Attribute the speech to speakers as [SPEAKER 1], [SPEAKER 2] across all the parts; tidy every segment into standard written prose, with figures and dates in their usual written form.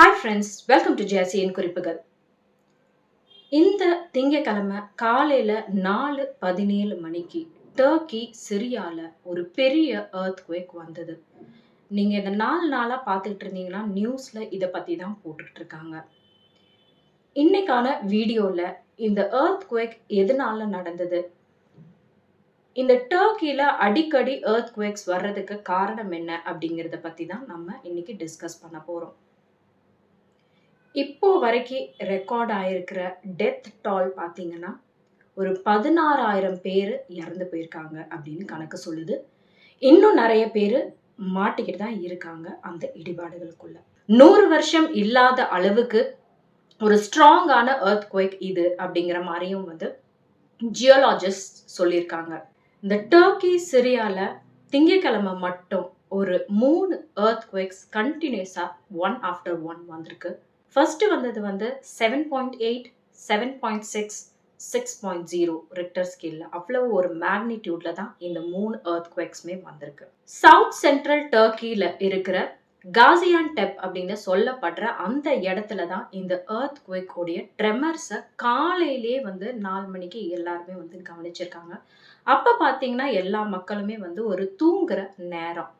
[SPEAKER 1] Hi friends, welcome to Jessyin kurippugal. இந்த திங்கக்கிழமை காலையில 4:17 மணிக்கு டர்க்கி சிரியால ஒரு பெரிய earthquake வந்தது. நீங்க இந்த 4 நாளா பார்த்துட்டு இருந்தீங்கன்னா நியூஸ்ல இத பத்தி தான் போட்டுட்டு இருக்காங்க. இன்னைக்கான வீடியோல இந்த earthquake எதனால நடந்தது? இந்த டர்க்கில அடிக்கடி earthquakes வர்றதுக்கு காரணம் என்ன அப்படிங்கறத பத்தி தான் நம்ம இன்னைக்கு டிஸ்கஸ் பண்ண போறோம். இப்போ வரைக்கும் ரெக்கார்ட் ஆயிருக்கிற டெத் டால் பார்த்தீங்கன்னா ஒரு 16,000 பேர் இறந்து போயிருக்காங்க அப்படின்னு கணக்கு சொல்லுது. இன்னும் நிறைய பேர் மாட்டிக்கிட்டு தான் இருக்காங்க அந்த இடிபாடுகளுக்குள்ள. 100 வருஷம் இல்லாத அளவுக்கு ஒரு ஸ்ட்ராங்கான earthquake இது அப்படிங்கிற மாதிரியும் ஜியோலாஜிஸ்ட் சொல்லியிருக்காங்க. இந்த டர்க்கி சிரியால திங்கக்கிழமை மட்டும் ஒரு 3 earthquakes கண்டினியூஸா ஒன் ஆஃப்டர் ஒன் வந்திருக்கு. ஃபர்ஸ்ட் வந்தது 7.8, 7.6, 6.0 ரிக்டர் ஸ்கேல்ல அவ்வளவு ஒரு மேக்னிடியூட்ல தான் இந்த 3 earthquakesமே வந்திருக்கு. சவுத் சென்ட்ரல் டர்க்கில இருக்கிற காசியான்டெப் அப்படின்னு சொல்லப்படுற அந்த இடத்துல தான் இந்த earthquake உடைய ட்ரெமர்ஸை காலையிலே 4 மணிக்கு எல்லாருமே கவனிச்சிருக்காங்க. அப்ப பாத்தீங்கன்னா எல்லா மக்களுமே ஒரு தூங்குற நேரம்.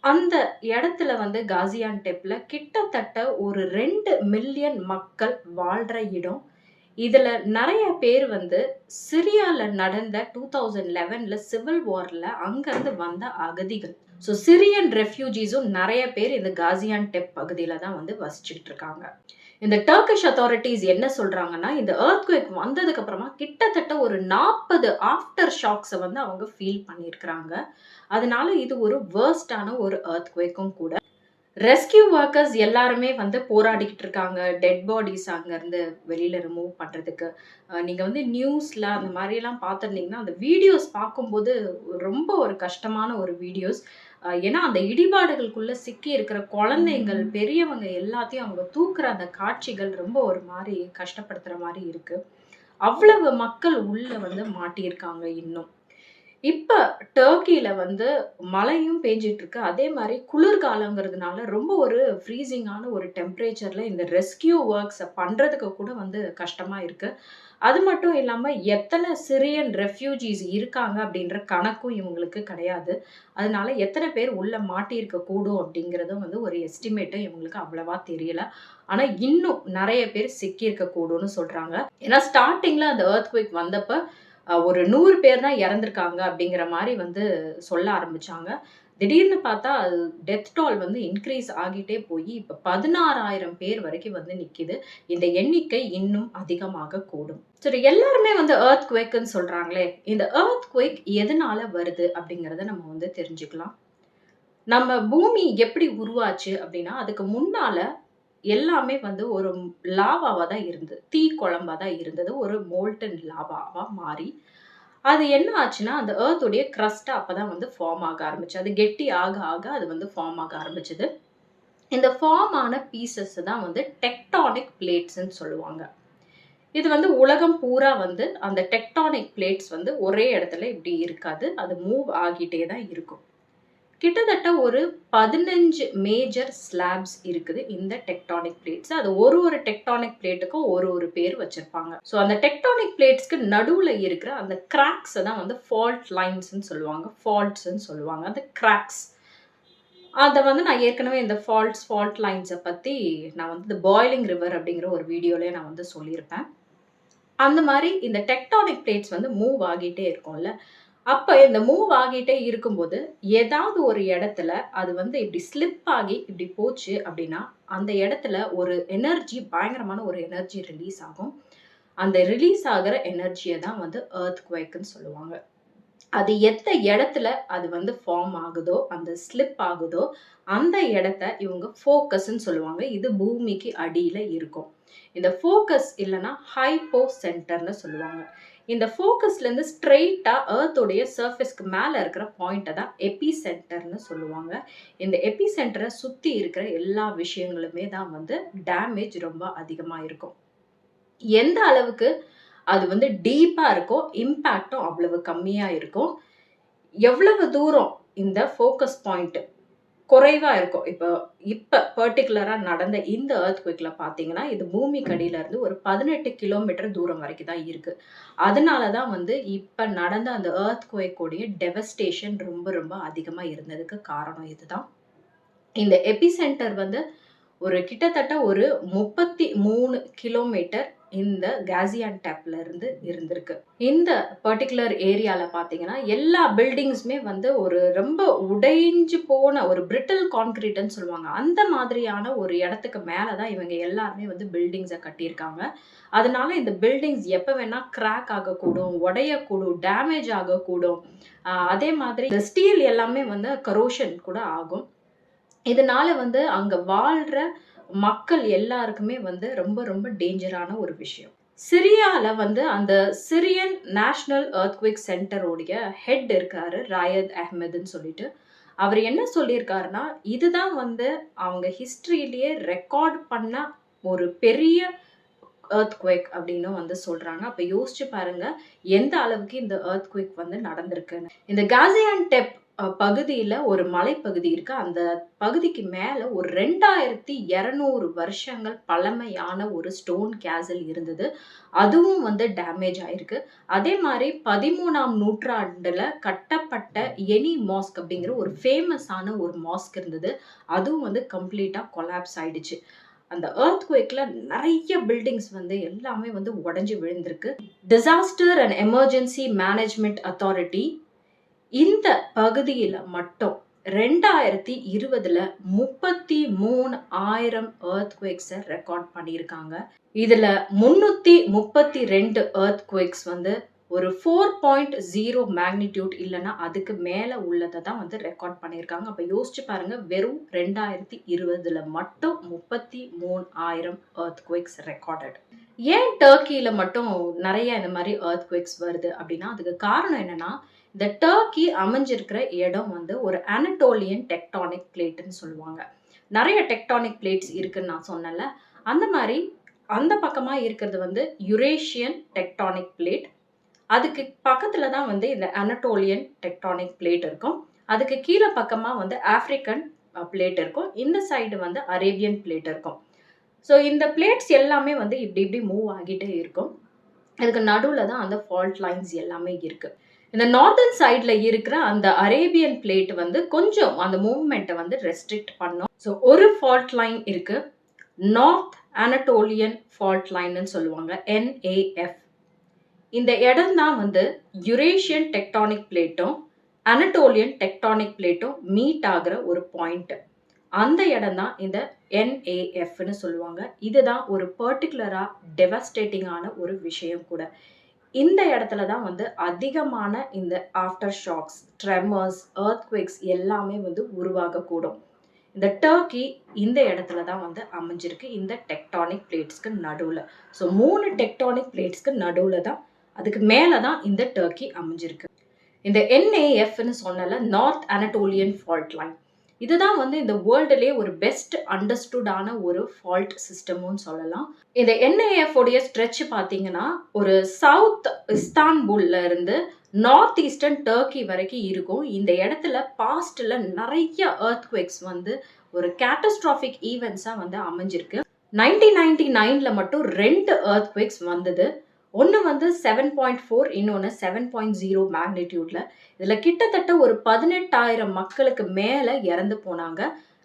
[SPEAKER 1] அந்த இடத்துல காசியான்டெப்ல கிட்டத்தட்ட ஒரு 2 மில்லியன் மக்கள் வாழ்ற இடம். இதுல நிறைய பேர் சிரியால நடந்த 2011ல சிவில் வார்ல அங்கிருந்து வந்த அகதிகள். ஸோ சிரியன் ரெஃப்யூஜிஸும் நிறைய பேர் இந்த காசியான்டெப் பகுதியில தான் வசிச்சுட்டு இருக்காங்க. இந்த டர்க்கிஷ் அத்தாரிட்டிஸ் என்ன சொல்றாங்கன்னா, இந்த earthquake வந்ததுக்கு அப்புறமா கிட்டத்தட்ட ஒரு 40 ஆஃப்டர் ஷாக்ஸை அவங்க ஃபீல் பண்ணியிருக்கிறாங்க. அதனால இது ஒரு வேர்ஸ்டான ஒரு earthquakeம் கூட. ரெஸ்கியூ ஒர்க்கர்ஸ் எல்லாருமே போராடிக்கிட்டு இருக்காங்க டெட் பாடிஸ் அங்கேருந்து வெளியில ரிமூவ் பண்றதுக்கு. நீங்க நியூஸ்ல அந்த மாதிரிலாம் பார்த்துருந்தீங்கன்னா அந்த வீடியோஸ் பார்க்கும்போது ரொம்ப ஒரு கஷ்டமான ஒரு வீடியோஸ். ஏன்னா அந்த இடிபாடுகளுக்குள்ள சிக்கி இருக்கிற குழந்தைங்கள் பெரியவங்க எல்லாத்தையும் அவங்க தூக்குற அந்த காட்சிகள் ரொம்ப ஒரு மாதிரி கஷ்டப்படுத்துற மாதிரி இருக்கு. அவ்வளவு மக்கள் உள்ள மாட்டியிருக்காங்க. இன்னும் இப்ப டர்க்கில மழையும் பெஞ்சிட்டு இருக்கு. அதே மாதிரி குளிர்காலங்கிறதுனால ரொம்ப ஒரு ஃப்ரீசிங்கான ஒரு டெம்பரேச்சர்ல இந்த ரெஸ்கியூ ஒர்க்ஸை பண்றதுக்கு கூட கஷ்டமா இருக்கு. அது மட்டும் இல்லாம எத்தனை சிரியன் ரெஃப்யூஜிஸ் இருக்காங்க அப்படின்ற கணக்கும் இவங்களுக்கு கிடையாது. அதனால எத்தனை பேர் உள்ள மாட்டியிருக்க கூடும் அப்படிங்கிறதும் ஒரு எஸ்டிமேட்டும் இவங்களுக்கு அவ்வளவா தெரியல. ஆனா இன்னும் நிறைய பேர் சிக்கியிருக்க கூடும்னு சொல்றாங்க. ஏன்னா ஸ்டார்டிங்ல அந்த earthquake வந்தப்ப ஒரு 100 பேர் தான் இறந்திருக்காங்க அப்படிங்கிற மாதிரி சொல்ல ஆரம்பிச்சாங்க. திடீர்னு பார்த்தா டெத் டால் இன்க்ரீஸ் ஆகிட்டே போய் இப்ப 16,000 பேர் வரைக்கும் நிக்குது. இந்த எண்ணிக்கை இன்னும் அதிகமாக கூடும். சரி, எல்லாருமே earthquakeன்னு சொல்றாங்களே, இந்த earthquake எதனால வருது அப்படிங்கறத நம்ம தெரிஞ்சுக்கலாம். நம்ம பூமி எப்படி உருவாச்சு அப்படின்னா, அதுக்கு முன்னால எல்லாமே ஒரு லாவாவா தான் இருந்தது. தீ குழம்பா தான் இருந்தது. ஒரு மோல்டன் லாவாவா மாறி அது என்ன ஆச்சுன்னா அந்த எர்த் உடைய கிரஸ்ட் அப்பதான் ஃபார்ம் ஆக ஆரம்பிச்சு. அது கெட்டி ஆக ஆக அது ஃபார்ம் ஆக ஆரம்பிச்சது. இந்த ஃபார்ம் ஆன பீசஸ் தான் டெக்டானிக் பிளேட்ஸ்ன்னு சொல்லுவாங்க. இது உலகம் பூரா அந்த டெக்டானிக் பிளேட்ஸ் ஒரே இடத்துல இப்படி இருக்காது. அது மூவ் ஆகிட்டே தான் இருக்கும். கிட்டத்தட்ட ஒரு 15 மேஜர் ஸ்லாப்ஸ் இருக்குது இந்த டெக்டானிக் பிளேட்ஸ். அது ஒரு டெக்டானிக் பிளேட்டுக்கும் ஒரு பேர் வச்சிருப்பாங்க. ஸோ அந்த டெக்டானிக் பிளேட்ஸ்க்கு நடுவுல இருக்கிற அந்த கிராக்ஸ் தான் ஃபால்ட் லைன்ஸ்ன்னு சொல்லுவாங்க. ஃபால்ட்ஸ்ன்னு சொல்லுவாங்க. அந்த கிராக்ஸ் அதை நான் ஏற்கனவே இந்த ஃபால்ட் லைன்ஸை பத்தி நான் இந்த பாய்லிங் ரிவர் அப்படிங்கிற ஒரு வீடியோலயே நான் சொல்லியிருப்பேன். அந்த மாதிரி இந்த டெக்டானிக் பிளேட்ஸ் மூவ் ஆகிட்டே இருக்கும்ல. அப்ப இந்த மூவ் ஆகிட்டே இருக்கும்போது ஏதாவது ஒரு இடத்துல அது இப்படி ஸ்லிப் ஆகி இப்படி போச்சு அப்படின்னா அந்த இடத்துல ஒரு எனர்ஜி, பயங்கரமான ஒரு எனர்ஜி ரிலீஸ் ஆகும். அந்த ரிலீஸ் ஆகிற எனர்ஜியை தான் earthquakeன்னு சொல்லுவாங்க. அது எந்த இடத்துல அது ஃபார்ம் ஆகுதோ, அந்த ஸ்லிப் ஆகுதோ அந்த இடத்த இவங்க ஃபோக்கஸ்ன்னு சொல்லுவாங்க. இது பூமிக்கு அடியில இருக்கும். இந்த ஃபோக்கஸ் இல்லைன்னா ஹைப்போ சென்டர்னு சொல்லுவாங்க. இந்த ஃபோக்கஸ்ல இருந்து ஸ்ட்ரெயிட்டா எர்த்தோடைய சர்ஃபேஸ்க்கு மேல இருக்கிற பாயிண்ட்டை தான் எபி சென்டர்னு சொல்லுவாங்க. இந்த எபி சென்டரை சுத்தி இருக்கிற எல்லா விஷயங்களுமே தான் டேமேஜ் ரொம்ப அதிகமா இருக்கும். எந்த அளவுக்கு அது டீப்பா இருக்கோ இம்பாக்டும் அவ்வளவு கம்மியா இருக்கும். எவ்வளவு தூரம் இந்த ஃபோக்கஸ் பாயிண்ட் குறைவா இருக்கும். இப்ப பர்ட்டிகுலரா நடந்த இந்த எர்த்குவேக்ல பார்த்தீங்கன்னா, இது பூமிக்கு அடியில இருந்து ஒரு 18 கிலோமீட்டர் தூரம் வரைக்கும் தான் இருக்கு. அதனால தான் வந்து இப்ப நடந்த அந்த எர்த்குவேக் உடைய டெவஸ்டேஷன் ரொம்ப ரொம்ப அதிகமா இருந்ததுக்கு காரணம் இதுதான். இந்த எபிசென்டர் வந்து கிட்டத்தட்ட ஒரு 33 கிலோமீட்டர் இந்த காசியான்டெப்ல இருந்து இருந்திருக்கு. இந்த பர்ட்டிகுலர் ஏரியால பார்த்தீங்கன்னா, எல்லா பில்டிங்ஸுமே வந்து ரொம்ப உடைஞ்சு போன ஒரு பிரிட்டில் கான்கிரீட்ன்னு சொல்லுவாங்க. அந்த மாதிரியான ஒரு இடத்துக்கு மேல தான் இவங்க எல்லாருமே வந்து பில்டிங்ஸ கட்டியிருக்காங்க. அதனால இந்த பில்டிங்ஸ் எப்ப வேணா கிராக் ஆகக்கூடும், உடையக்கூடும், டேமேஜ் ஆகக்கூடும். அதே மாதிரி இந்த ஸ்டீல் எல்லாமே வந்து கரோஷன் கூட ஆகும். இதனால வந்து அங்க வாழ்ற மக்கள் எல்லாருக்குமே வந்து ரொம்ப ரொம்ப டேஞ்சரான ஒரு விஷயம். சிரியால வந்து அந்த சிரியன் நேஷனல் எர்த்குவேக் சென்டரோடைய ஹெட் இருக்காரு ராயத் அஹ்மதுன்னு சொல்லிட்டு. அவர் என்ன சொல்லியிருக்காருன்னா, இதுதான் வந்து அவங்க ஹிஸ்டரியிலேயே ரெக்கார்ட் பண்ண ஒரு பெரிய எர்த்குவேக் அப்படின்னு வந்து சொல்றாங்க. அப்ப யோசிச்சு பாருங்க, எந்த அளவுக்கு இந்த எர்த்குவேக் வந்து நடந்திருக்குன்னு. இந்த காசியான்டெப் பகுதியில ஒரு மலைப்பகுதி இருக்கு. அந்த பகுதிக்கு மேல ஒரு 2200 வருஷங்கள் பழமையான ஒரு ஸ்டோன் கேசல் இருந்தது. அதுவும் வந்து டேமேஜ் ஆயிருக்கு. அதே மாரி 13ஆம் நூற்றாண்டுல கட்டப்பட்ட எனி மாஸ்க் அப்படிங்கிற ஒரு ஃபேமஸான ஒரு மாஸ்க் இருந்தது. அதுவும் வந்து கம்ப்ளீட்டா கொலாப்ஸ் ஆயிடுச்சு. அந்த எர்த்குவேக்ல நெறைய பில்டிங்ஸ் வந்து எல்லாமே வந்து உடைஞ்சு விழுந்திருக்கு. Disaster and emergency management authority இந்த பகுதியில மட்டும் 2020ல 33,000 எர்த்குவேக்ஸ ரெக்கார்ட் பண்ணியிருக்காங்க. இதுல 332 எர்த்குவேக்ஸ் வந்து ஒரு 4.0 மேக்னிட்யூட் இல்லன்னா அதுக்கு மேல உள்ளத தான் வந்து ரெக்கார்ட் பண்ணியிருக்காங்க. அப்ப யோசிச்சு பாருங்க, வெறும் 2020ல மட்டும் 33,000 எர்த்குவேக்ஸ் ரெக்கார்டட். ஏன் டர்க்கில மட்டும் நெறைய இந்த மாரி எர்த்குவேக்ஸ் வருது அப்படின்னா, அதுக்கு காரணம் என்னன்னா, இந்த டர்க்கி அமைஞ்சிருக்கிற இடம் வந்து ஒரு அனடோலியன் டெக்டானிக் பிளேட்ன்னு சொல்லுவாங்க. நெறைய டெக்டானிக் பிளேட்ஸ் இருக்குன்னு நான் சொன்னேன்ல. அந்த மாரி அந்த பக்கமா இருக்கிறது வந்து யுரேஷியன் டெக்டானிக் பிளேட். அதுக்கு பக்கத்துல தான் வந்து இந்த அனடோலியன் டெக்டானிக் பிளேட் இருக்கும். அதுக்கு கீழ பக்கமா வந்து ஆப்பிரிக்கன் பிளேட் இருக்கும். இந்த சைடு வந்து அரேபியன் பிளேட் இருக்கும். ஸோ இந்த பிளேட்ஸ் எல்லாமே வந்து இப்படி இப்படி மூவ் ஆகிட்டே இருக்கும். இதுக்கு நடுவுல தான் அந்த ஃபால்ட் லைன்ஸ் எல்லாமே இருக்கு. இந்த நார்தர்ன் சைட்ல இருக்கிற அந்த அரேபியன் பிளேட் வந்து கொஞ்சம் அந்த மூவ்மெண்ட்டை வந்து ரெஸ்ட்ரிக்ட் பண்ணும். ஸோ ஒரு ஃபால்ட் லைன் இருக்கு. நார்த் அனடோலியன் ஃபால்ட் லைன்னு சொல்லுவாங்க, NAF. இந்த இடம் தான் வந்து யுரேஷியன் டெக்டானிக் பிளேட்டும் அனடோலியன் டெக்டானிக் பிளேட்டும் மீட் ஆகுற ஒரு பாயிண்ட். அந்த இடம் தான் இந்த NAFன்னு சொல்லுவாங்க. இதுதான் ஒரு பர்டிகுலரா டெவஸ்டேட்டிங்கான ஒரு விஷயம் கூட. இந்த இடத்துல தான் வந்து அதிகமான இந்த ஆஃப்டர் ஷாக்ஸ், ட்ரெமர்ஸ், எர்த்குவேக்ஸ் எல்லாமே வந்து உருவாகக்கூடும். இந்த டர்க்கி இந்த இடத்துல தான் வந்து அமைஞ்சிருக்கு, இந்த டெக்டானிக் பிளேட்ஸ்க்கு நடுவுல. ஸோ 3 டெக்டானிக் பிளேட்ஸ்க்கு நடுவுல தான், அதுக்கு மேல தான் இந்த டர்க்கி அமைஞ்சிருக்கு. இந்த NAFன்னு சொன்னல, நார்த் அனடோலியன் ஃபால்ட் லைன். இதுதான் வந்து இந்த வேர்ல்டுலேயே ஒரு பெஸ்ட் அண்டர்ஸ்டுடான ஒரு ஃபால்ட் சிஸ்டம்னு சொல்லலாம். இந்த NAF உடைய ஸ்ட்ரெச் பார்த்தீங்கன்னா, ஒரு சவுத் இஸ்தான்புல்ல இருந்து நார்த் ஈஸ்டர்ன் டர்க்கி வரைக்கும் இருக்கும். இந்த இடத்துல பாஸ்ட்ல நிறைய எர்த்குவேக்ஸ் வந்து ஒரு கேட்டஸ்ட்ராஃபிக் ஈவென்ட்ஸா வந்து அமைஞ்சிருக்கு. 1999ல மட்டும் 2 எர்த்குவேக்ஸ் வந்தது. ஒன்று வந்து 7.4, இன்னொன்று 7.0 மேக்னிடியூட்ல. இதில் கிட்டத்தட்ட ஒரு 18,000 மக்களுக்கு மேலே இறந்து போனாங்க.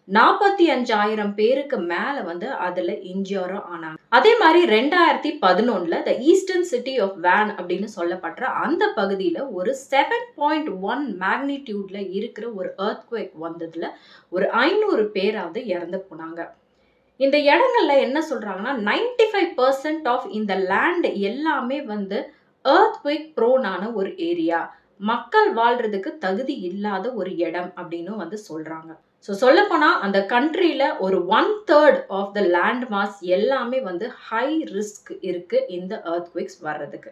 [SPEAKER 1] 45,000 பேருக்கு மேலே வந்து அதில் இன்ஜியரும் ஆனாங்க. அதே மாதிரி 2011ல த ஈஸ்டர்ன் சிட்டி ஆஃப் வேன் அப்படின்னு சொல்லப்படுற அந்த பகுதியில் ஒரு 7.1 மேக்னிடியூட்ல இருக்கிற ஒரு எர்த்குவேக் வந்ததுல ஒரு 500 பேராவது இறந்து போனாங்க. இந்த இடங்கள்ல என்ன சொல்றாங்கன்னா, 95% ஆஃப் இந்த லேண்ட் எல்லாமே வந்து எர்த்குவேக் ப்ரோனான ஒரு ஏரியா, மக்கள் வாழ்றதுக்கு தகுதி இல்லாத ஒரு இடம் அப்படின்னு வந்து சொல்றாங்க. ஸோ சொல்லப்போனா அந்த கண்ட்ரியில ஒரு 1/3 ஆஃப் த லேண்ட் மாஸ் எல்லாமே வந்து ஹை ரிஸ்க் இருக்கு இந்த எர்த்குவேக்ஸ் வர்றதுக்கு.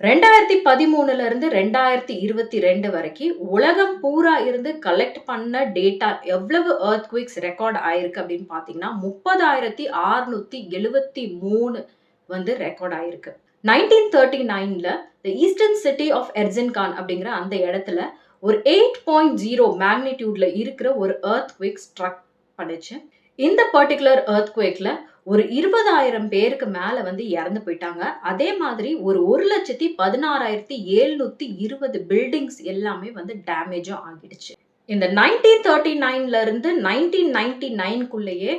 [SPEAKER 1] 2013ல இருந்து 2022 வரைக்கும் உலகம் பூரா இருந்து கலெக்ட் பண்ண டேட்டா எவ்வளவு எர்த்குவேக்ஸ் ரெக்கார்ட் ஆயிருக்கு அப்படின்னு பார்த்தீங்கன்னா 30,673 வந்து ரெக்கார்ட் ஆயிருக்கு. 1939ல த ஈஸ்டர்ன் சிட்டி ஆஃப் எர்ஜின்கான் அப்படிங்கிற அந்த இடத்துல ஒரு 8.0 மேக்னிடியூட்ல இருக்கிற ஒரு எர்த்குவேக் ஸ்ட்ரக் பண்ணுச்சு. இந்த பர்டிகுலர் எர்த்குவேக்ல ஒரு 20,000 பேருக்கு மேல வந்து இறந்து போயிட்டாங்க. அதே மாதிரி ஒரு 1,16,720 பில்டிங்ஸ் எல்லாமே வந்து டேமேஜும் ஆகிடுச்சு. இந்த 1939ல இருந்து 1999க்குள்ளேயே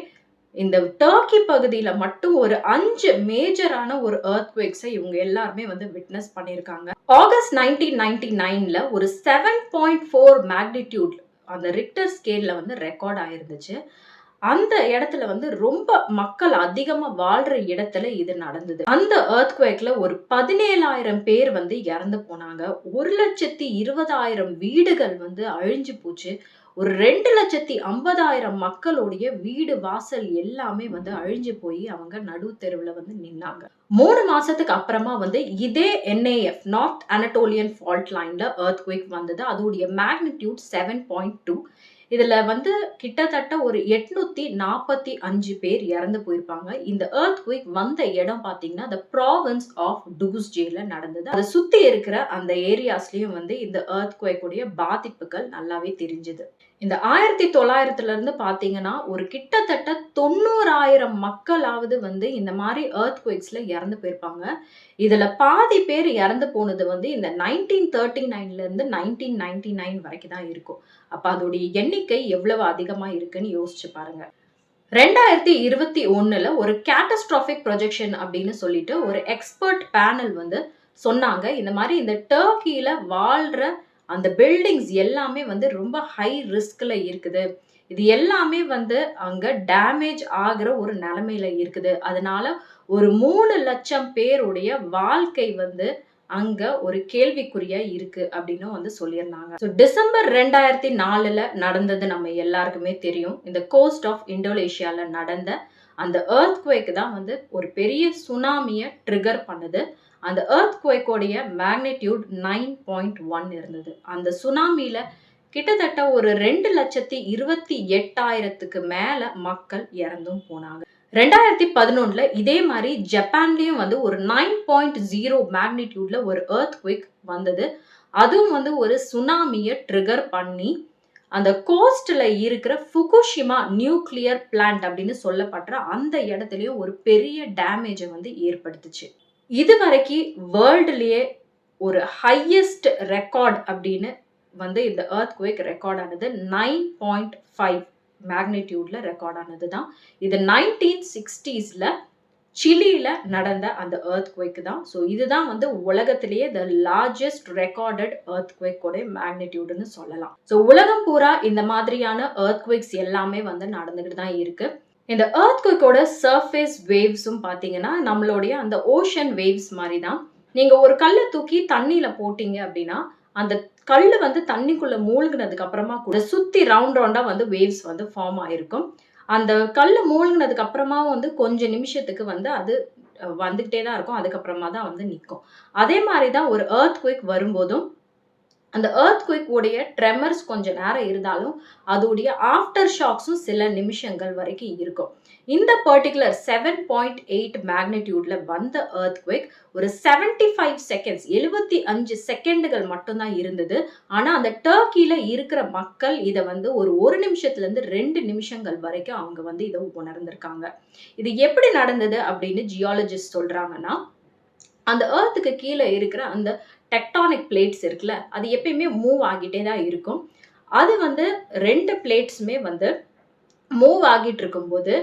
[SPEAKER 1] இந்த டர்க்கி பகுதியில மட்டும் ஒரு 5 மேஜரான ஒரு எர்த்குவேக்ஸை இவங்க எல்லாருமே வந்து விட்னஸ் பண்ணியிருக்காங்க. ஆகஸ்ட் 1999ல ஒரு 7.4 மேக்னிடியூட் அந்த ரிக்டர் ஸ்கேல்ல வந்து ரெக்கார்ட் ஆயிருந்துச்சு. அந்த இடத்துல வந்து ரொம்ப மக்கள் அதிகமா வாழ்ற இடத்துல இது நடந்தது. அந்த எர்த்குவேக்ல ஒரு 17,000 பேர் வந்து இறந்து போனாங்க. 1,20,000 வீடுகள் வந்து அழிஞ்சு போச்சு. ஒரு 2,50,000 மக்களுடைய வீடு வாசல் எல்லாமே வந்து அழிஞ்சு போய் அவங்க நடு தெருவுல வந்து நின்னாங்க. 3 மாசத்துக்கு அப்புறமா வந்து இதே NAF நார்த் அனடோலியன் ஃபால்ட் லைன்ல எர்த்குவேக் வந்தது. அதோடைய மேக்னிடியூட் 7.2. இதுல வந்து கிட்டத்தட்ட ஒரு 845 பேர் இறந்து போயிருப்பாங்க. இந்த எர்த்குவேக் வந்த இடம் பாத்தீங்கன்னா the province of டூஸ்டேல நடந்தது. அதை சுத்தி இருக்கிற அந்த ஏரியாஸ்லயும் வந்து இந்த எர்த்குவேக் உடைய பாதிப்புகள் நல்லாவே தெரிஞ்சது. இந்த 1900ல இருந்து பாத்தீங்கன்னா ஒரு கிட்டத்தட்ட 90,000 மக்களாவது வந்து இந்த மாதிரி எர்த்குவேக்ஸ்ல இறந்து போயிருப்பாங்க. இதுல பாதி பேர் இறந்து போனது வந்து இந்த 1939ல இருந்து 1999 வரைக்கும் தான் இருக்கும். அப்ப அதோடைய எண்ணிக்கை எவ்வளவு அதிகமா இருக்குன்னு யோசிச்சு பாருங்க. 2021ல ஒரு கேட்டஸ்ட்ராபிக் ப்ரொஜெக்ஷன் அப்படின்னு சொல்லிட்டு ஒரு எக்ஸ்பர்ட் பேனல் வந்து சொன்னாங்க. இந்த மாதிரி இந்த டர்க்கியில வாழ்ற அந்த பில்டிங்ஸ் எல்லாமே வந்து ரொம்ப ஹை ரிஸ்க்ல இருக்குது. இது எல்லாமே வந்து அங்க டேமேஜ் ஆகுற ஒரு நிலைமையில இருக்குது. அதனால ஒரு 3 லட்சம் பேருடைய வாழ்க்கை வந்து அங்க ஒரு கேள்விக்குறியா இருக்கு அப்படின்னு வந்து சொல்லியிருந்தாங்க. டிசம்பர் 2004ல நடந்தது நம்ம எல்லாருக்குமே தெரியும். இந்த கோஸ்ட் ஆஃப் இந்தோனேஷியால நடந்த அந்த எர்த்குவேக் தான் வந்து ஒரு பெரிய சுனாமியை ட்ரிகர் பண்ணுது. அந்த எர்த்குவேக்கோடைய மேக்னிடியூட் 9.1 இருந்தது. அந்த சுனாமியில கிட்டத்தட்ட ஒரு 2,28,000க்கு மேல மக்கள் இறந்தும் போனாங்க. 2011ல இதே மாதிரி ஜப்பான்லயும் வந்து ஒரு 9.0 மேக்னிடியூட்ல ஒரு எர்த்குவேக் வந்தது. அதுவும் வந்து ஒரு சுனாமியை ட்ரிகர் பண்ணி அந்த கோஸ்ட்ல இருக்கிற ஃபுகுஷிமா நியூக்ளியர் பிளான்ட் அப்படின்னு சொல்லப்படுற அந்த இடத்துலயும் ஒரு பெரிய டேமேஜை வந்து ஏற்படுத்துச்சு. இதுவரைக்கும் வேர்ல்டுலயே ஒரு ஹையஸ்ட் ரெக்கார்ட் அப்படின்னு வந்து இந்த எர்த்குவேக் ரெக்கார்ட் ஆனது 9.5 மேக்னிடியூட்ல ரெக்கார்ட் ஆனது தான். இது 1960ஸ்ல சிலியில நடந்த அந்த எர்த்குவேக் தான். ஸோ இதுதான் வந்து உலகத்திலேயே த லார்ஜஸ்ட் ரெக்கார்டட் எர்த்குவேக்கோட மேக்னிடியூடுன்னு சொல்லலாம். ஸோ உலகம் பூரா இந்த மாதிரியான எர்த்குவேக்ஸ் எல்லாமே வந்து நடந்துகிட்டு தான் இருக்கு. இந்த எர்த்குவேக்கோட சர்ஃபேஸ் வேவ்ஸும் பார்த்தீங்கன்னா நம்மளுடைய அந்த ஓஷன் வேவ்ஸ் மாதிரி தான். நீங்க ஒரு கல்லை தூக்கி தண்ணியில போட்டீங்க அப்படின்னா அந்த கல்லு வந்து தண்ணிக்குள்ள மூழ்கினதுக்கு அப்புறமா கூட சுத்தி ரவுண்டா வந்து வேவ்ஸ் வந்து ஃபார்ம் ஆயிருக்கும். அந்த கல்லு மூழ்கினதுக்கு அப்புறமா வந்து கொஞ்ச நிமிஷத்துக்கு வந்து அது வந்துகிட்டே தான் இருக்கும். அதுக்கப்புறமா தான் வந்து நிற்கும். அதே மாதிரிதான் ஒரு எர்த்குவேக் வரும்போதும் அந்த எர்த்குவேக் உடைய ட்ரெமர்ஸ் கொஞ்ச நேரம் இருந்தாலும் அதோடைய ஆஃப்டர் ஷாக்ஸும் சில நிமிஷங்கள் வரைக்கும் இருக்கும். இந்த பர்டிகுலர் 7.8 மேக்னிடியூட்ல வந்த எர்த்குவேக் ஒரு 75 செகண்ட்ஸ் 75 செகண்டுகள் மட்டும்தான் இருந்தது. ஆனா அந்த டர்க்கியில இருக்கிற மக்கள் இதை வந்து ஒரு நிமிஷத்துல இருந்து 2 நிமிஷங்கள் வரைக்கும் அவங்க வந்து இதை உணர்ந்திருக்காங்க. இது எப்படி நடந்தது அப்படின்னு ஜியாலஜிஸ்ட் சொல்றாங்கன்னா, அந்த எர்த்துக்கு கீழே இருக்கிற அந்த டெக்டானிக் பிளேட்ஸ் இருக்குல்ல, அது எப்பயுமே மூவ் ஆகிட்டே தான் இருக்கும். அது வந்து 2 பிளேட்ஸுமே வந்து மூவ் ஆகிட்டு இருக்கும்போது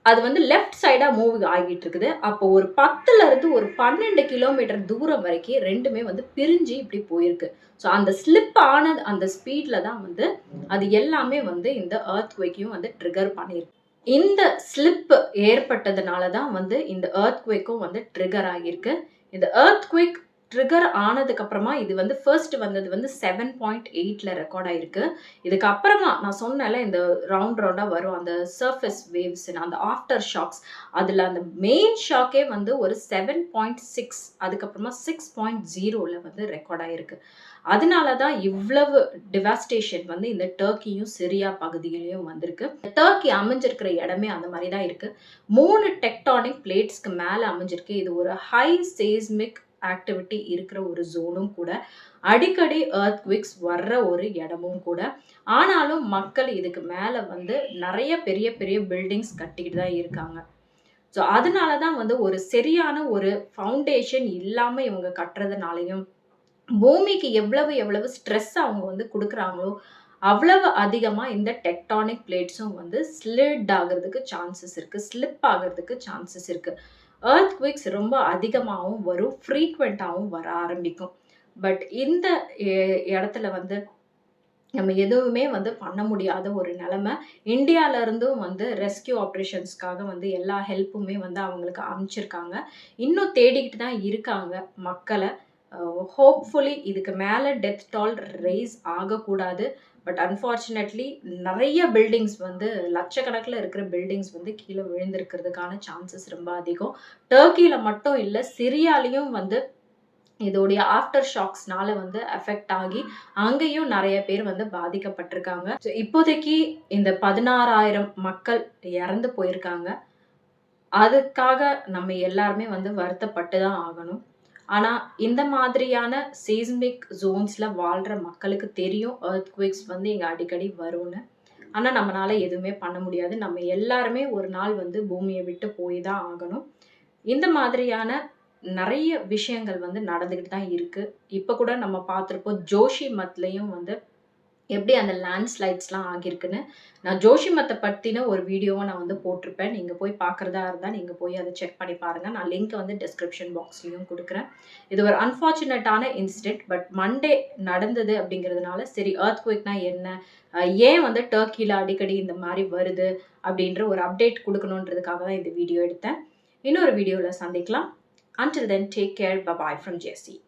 [SPEAKER 1] அது வந்து லெஃப்ட் சைடா மூவ் ஆகிட்டு இருக்குது. அப்போ ஒரு 10ல இருந்து ஒரு 12 கிலோமீட்டர் தூரம் வரைக்கும் ரெண்டுமே வந்து பிரிஞ்சு இப்படி போயிருக்கு. ஸோ அந்த ஸ்லிப் ஆன அந்த ஸ்பீட்ல தான் வந்து அது எல்லாமே வந்து இந்த எர்த்குவேக்கையும் வந்து ட்ரிகர் பண்ணியிருக்கு. இந்த ஸ்லிப் ஏற்பட்டதுனால தான் வந்து இந்த எர்த்குவேக்கும் வந்து ட்ரிகர் ஆகியிருக்கு. இந்த எர்த்குவேக் ட்ரிகர் ஆனதுக்கு அப்புறமா இது வந்து ஃபர்ஸ்ட் வந்தது வந்து 7.8ல ரெக்கார்ட் ஆயிருக்கு. இதுக்கு அப்புறமா நான் சொன்னேன்ல இந்த ரவுண்டா வரும் அந்த சர்ஃபேஸ் வேவ்ஸ் அந்த ஆஃப்டர் ஷாக்ஸ், அதுல அந்த மெயின் ஷாக்கே வந்து ஒரு 7.6 அதுக்கப்புறமா 6.0ல வந்து ரெக்கார்ட் ஆயிருக்கு. அதனாலதான் இவ்வளவு டிவாஸ்டேஷன் வந்து இந்த டர்க்கியும் சிரியா பகுதியிலையும் வந்திருக்கு. டர்க்கி அமைஞ்சிருக்கிற இடமே அந்த மாதிரிதான் இருக்கு. 3 டெக்டானிக் பிளேட்ஸ்க்கு மேல அமைஞ்சிருக்கு. இது ஒரு ஹை சேஸ்மிக் ஆக்டிவிட்டி இருக்கிற ஒரு ஜோனும் கூட. அடிக்கடி எர்த்குவிக்ஸ் வர்ற ஒரு இடமும் கூட. ஆனாலும் மக்கள் இதுக்கு மேல வந்து நெறைய பெரிய பெரிய பில்டிங்ஸ் கட்டிக்கிட்டு தான் இருக்காங்க. ஸோ அதனால தான் வந்து ஒரு சரியான ஒரு ஃபவுண்டேஷன் இல்லாம இவங்க கட்டுறதுனாலயும், பூமிக்கு எவ்வளவு ஸ்ட்ரெஸ் அவங்க வந்து குடுக்குறாங்களோ, அவ்வளவு அதிகமா இந்த டெக்டானிக் பிளேட்ஸும் வந்து ஸ்லிட் ஆகுறதுக்கு சான்சஸ் இருக்கு. ஸ்லிப் ஆகுறதுக்கு சான்சஸ் இருக்கு. எர்த்குவிக்ஸ் ரொம்ப அதிகமாவும் வரும். ஃப்ரீக்வென்ட்டாவும் வர ஆரம்பிக்கும். பட் இந்த இடத்துல வந்து நம்ம எதுவுமே வந்து பண்ண முடியாத ஒரு நிலைமை. இந்தியால இருந்தும் வந்து ரெஸ்க்யூ ஆப்பரேஷன்ஸ்க்காக வந்து எல்லா ஹெல்ப்புமே வந்து அவங்களுக்கு அனுப்பிச்சிருக்காங்க. இன்னும் தேடிக்கிட்டு தான் இருக்காங்க மக்கள. ஹோப்ஃபுல்லி இதுக்கு மேல டெத் டால் ரெய்ஸ் ஆகக்கூடாது. பட் அன்ஃபார்ச்சுனேட்லி நெறைய பில்டிங்ஸ் வந்து லட்சக்கணக்குல இருக்கிற பில்டிங்ஸ் வந்து கீழ விழுந்திருக்கிறதுக்கான சான்சஸ் ரொம்ப அதிகம். டர்க்கில மட்டும் இல்ல, சிரியாலயும் வந்து இதோடைய ஆஃப்டர் ஷாக்ஸ்னால வந்து அஃபெக்ட் ஆகி அங்கேயும் நெறைய பேர் வந்து பாதிக்கப்பட்டிருக்காங்க. ஸோ இப்போதைக்கு இந்த 16,000 மக்கள் இறந்து போயிருக்காங்க. அதுக்காக நம்ம எல்லாருமே வந்து வருத்தப்பட்டு தான் ஆகணும். ஆனா இந்த மாதிரியான செய்ஸ்மிக் ஜோன்ஸ்ல வாழ்ற மக்களுக்கு தெரியும் எர்த்குவிக்ஸ் வந்து இங்க அடிக்கடி வரும்னு. ஆனா நம்மனால எதுவுமே பண்ண முடியாது. நம்ம எல்லாருமே ஒரு நாள் வந்து பூமிய விட்டு போய் தான் ஆகணும். இந்த மாதிரியான நெறைய விஷயங்கள் வந்து நடந்துகிட்டு தான் இருக்கு. இப்ப கூட நம்ம பார்த்திருப்போம் ஜோஷிமத்லயும் வந்து எப்படி அந்த லேண்ட்ஸ்லைட்ஸ்லாம் ஆகியிருக்குன்னு. நான் ஜோஷிமத்த பத்தின ஒரு வீடியோவ நான் வந்து போட்டிருப்பேன். நீங்க போய் பார்க்கிறதா இருந்தா, நீங்க போய் அத செக் பண்ணி பாருங்க. நான் லிங்க் வந்து டிஸ்கிரிப்ஷன் பாக்ஸ்லயும் குடுக்குறேன். இது ஒரு அன்பார்ச்சுனேட்டான இன்சிடென்ட். பட் மண்டே நடந்தது அப்படிங்கிறதுனால, சரி எர்த்குவிக்னா என்ன? ஏன் வந்து டர்க்கில அடிக்கடி இந்த மாரி வருது? அப்படின்ற ஒரு அப்டேட் குடுக்கணுன்றதுக்காக தான் இந்த வீடியோ எடுத்தேன். இன்னொரு வீடியோல சந்திக்கலாம். Until then, take care. Bye-bye from Jessyin.